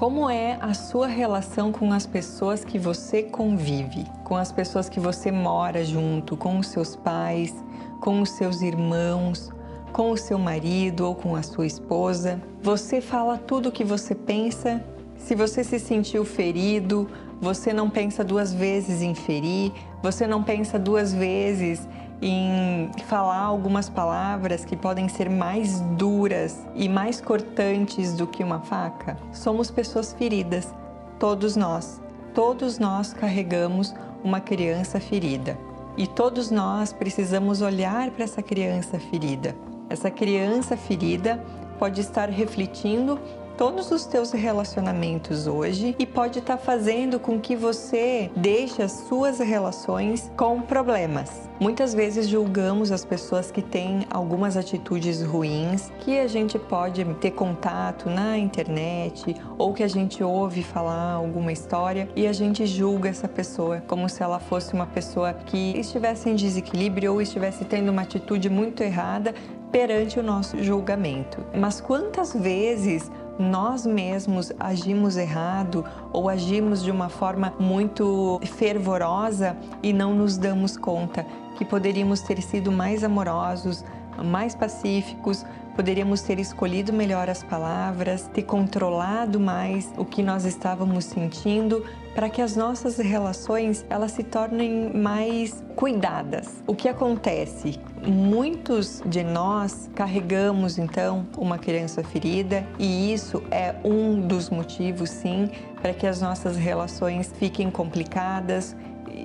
Como é a sua relação com as pessoas que você convive, com as pessoas que você mora junto, com os seus pais, com os seus irmãos, com o seu marido ou com a sua esposa? Você fala tudo o que você pensa? Se você se sentiu ferido, você não pensa duas vezes em ferir, você não pensa duas vezes em falar algumas palavras que podem ser mais duras e mais cortantes do que uma faca? Somos pessoas feridas, todos nós. Todos nós carregamos uma criança ferida. E todos nós precisamos olhar para essa criança ferida. Essa criança ferida pode estar refletindo todos os teus relacionamentos hoje e pode estar fazendo com que você deixe as suas relações com problemas. Muitas vezes julgamos as pessoas que têm algumas atitudes ruins, que a gente pode ter contato na internet ou que a gente ouve falar alguma história e a gente julga essa pessoa como se ela fosse uma pessoa que estivesse em desequilíbrio ou estivesse tendo uma atitude muito errada perante o nosso julgamento. Mas quantas vezes nós mesmos agimos errado ou agimos de uma forma muito fervorosa e não nos damos conta que poderíamos ter sido mais amorosos, mais pacíficos, poderíamos ter escolhido melhor as palavras, ter controlado mais o que nós estávamos sentindo para que as nossas relações elas se tornem mais cuidadas. O que acontece? Muitos de nós carregamos então uma criança ferida e isso é um dos motivos, sim, para que as nossas relações fiquem complicadas,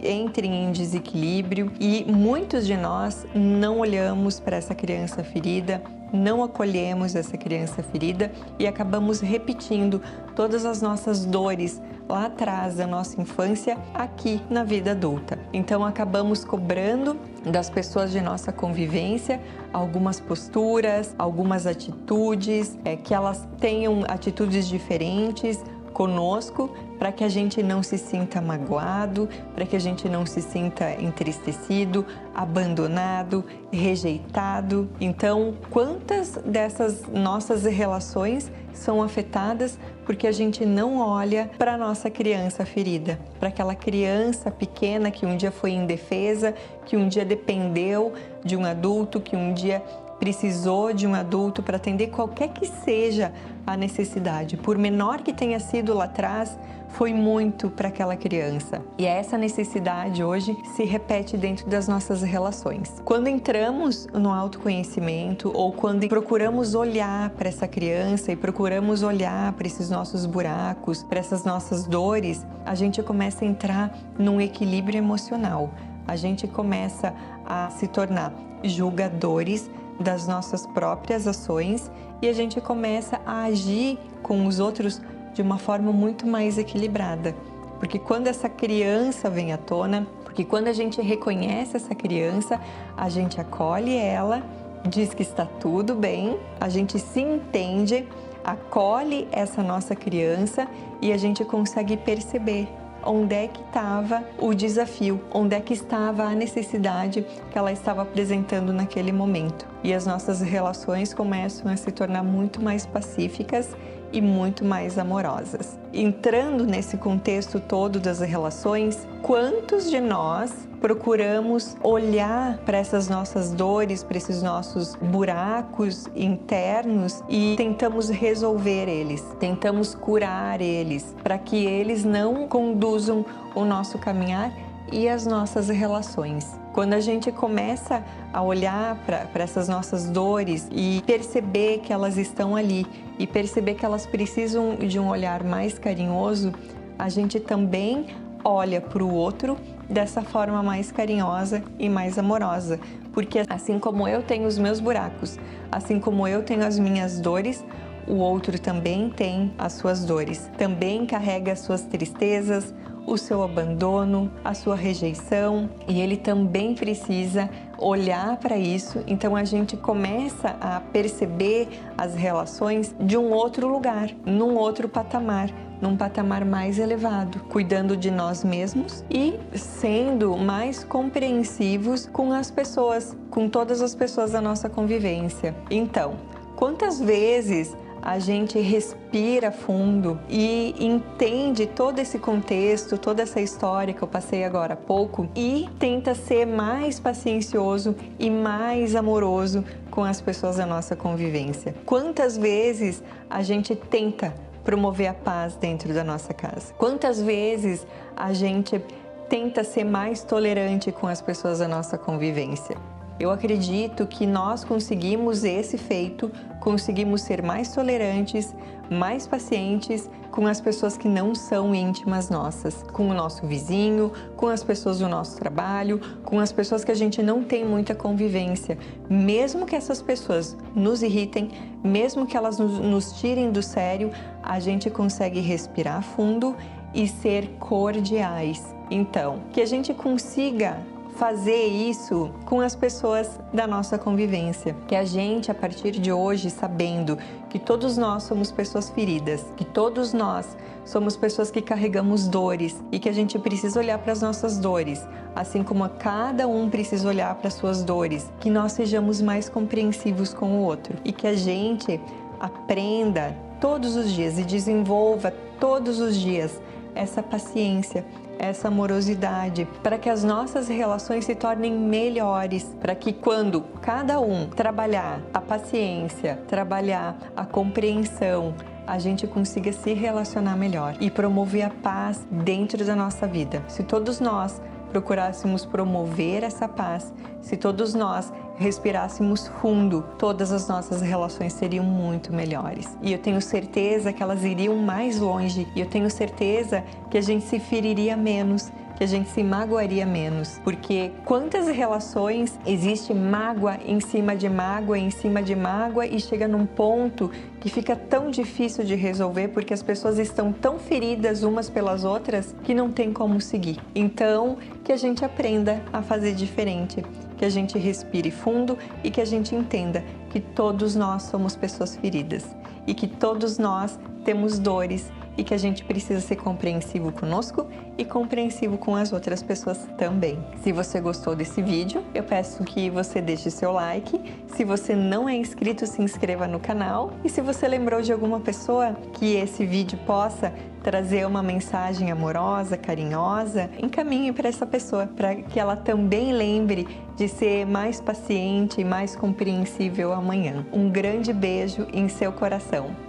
entrem em desequilíbrio e muitos de nós não olhamos para essa criança ferida, não acolhemos essa criança ferida e acabamos repetindo todas as nossas dores lá atrás da nossa infância aqui na vida adulta. Então acabamos cobrando das pessoas de nossa convivência algumas posturas, algumas atitudes, que elas tenham atitudes diferentes conosco, para que a gente não se sinta magoado, para que a gente não se sinta entristecido, abandonado, rejeitado. Então, quantas dessas nossas relações são afetadas porque a gente não olha para a nossa criança ferida, para aquela criança pequena que um dia foi indefesa, que um dia dependeu de um adulto, que um dia precisou de um adulto para atender qualquer que seja a necessidade. Por menor que tenha sido lá atrás, foi muito para aquela criança. E essa necessidade hoje se repete dentro das nossas relações. Quando entramos no autoconhecimento ou quando procuramos olhar para essa criança e procuramos olhar para esses nossos buracos, para essas nossas dores, a gente começa a entrar num equilíbrio emocional. A gente começa a se tornar julgadores das nossas próprias ações e a gente começa a agir com os outros de uma forma muito mais equilibrada. Porque quando essa criança vem à tona, porque quando a gente reconhece essa criança, a gente acolhe ela, diz que está tudo bem, a gente se entende, acolhe essa nossa criança e a gente consegue perceber onde é que estava o desafio, onde é que estava a necessidade que ela estava apresentando naquele momento. E as nossas relações começam a se tornar muito mais pacíficas e muito mais amorosas. Entrando nesse contexto todo das relações, quantos de nós procuramos olhar para essas nossas dores, para esses nossos buracos internos e tentamos resolver eles, tentamos curar eles, para que eles não conduzam o nosso caminhar e as nossas relações. Quando a gente começa a olhar para essas nossas dores e perceber que elas estão ali e perceber que elas precisam de um olhar mais carinhoso, a gente também olha para o outro dessa forma mais carinhosa e mais amorosa. Porque assim como eu tenho os meus buracos, assim como eu tenho as minhas dores, o outro também tem as suas dores, também carrega as suas tristezas, o seu abandono, a sua rejeição, e ele também precisa olhar para isso. Então a gente começa a perceber as relações de um outro lugar, num outro patamar, num patamar mais elevado, cuidando de nós mesmos e sendo mais compreensivos com as pessoas, com todas as pessoas da nossa convivência. Então, quantas vezes a gente respira fundo e entende todo esse contexto, toda essa história que eu passei agora há pouco e tenta ser mais paciencioso e mais amoroso com as pessoas da nossa convivência. Quantas vezes a gente tenta promover a paz dentro da nossa casa? Quantas vezes a gente tenta ser mais tolerante com as pessoas da nossa convivência? Eu acredito que nós conseguimos esse feito, conseguimos ser mais tolerantes, mais pacientes com as pessoas que não são íntimas nossas, com o nosso vizinho, com as pessoas do nosso trabalho, com as pessoas que a gente não tem muita convivência. Mesmo que essas pessoas nos irritem, mesmo que elas nos tirem do sério, a gente consegue respirar fundo e ser cordiais. Então, que a gente consiga fazer isso com as pessoas da nossa convivência. Que a gente, a partir de hoje, sabendo que todos nós somos pessoas feridas, que todos nós somos pessoas que carregamos dores e que a gente precisa olhar para as nossas dores, assim como cada um precisa olhar para as suas dores, que nós sejamos mais compreensivos com o outro e que a gente aprenda todos os dias e desenvolva todos os dias essa paciência, essa amorosidade, para que as nossas relações se tornem melhores, para que quando cada um trabalhar a paciência, trabalhar a compreensão, a gente consiga se relacionar melhor e promover a paz dentro da nossa vida. Se todos nós procurássemos promover essa paz, se todos nós respirássemos fundo, todas as nossas relações seriam muito melhores. E eu tenho certeza que elas iriam mais longe. E eu tenho certeza que a gente se feriria menos, que a gente se magoaria menos. Porque quantas relações existe mágoa em cima de mágoa, em cima de mágoa, e chega num ponto que fica tão difícil de resolver porque as pessoas estão tão feridas umas pelas outras que não tem como seguir. Então, que a gente aprenda a fazer diferente, que a gente respire fundo e que a gente entenda que todos nós somos pessoas feridas e que todos nós temos dores e que a gente precisa ser compreensivo conosco e compreensivo com as outras pessoas também. Se você gostou desse vídeo, eu peço que você deixe seu like. Se você não é inscrito, se inscreva no canal. E se você lembrou de alguma pessoa que esse vídeo possa trazer uma mensagem amorosa, carinhosa, encaminhe para essa pessoa, para que ela também lembre de ser mais paciente e mais compreensível amanhã. Um grande beijo em seu coração.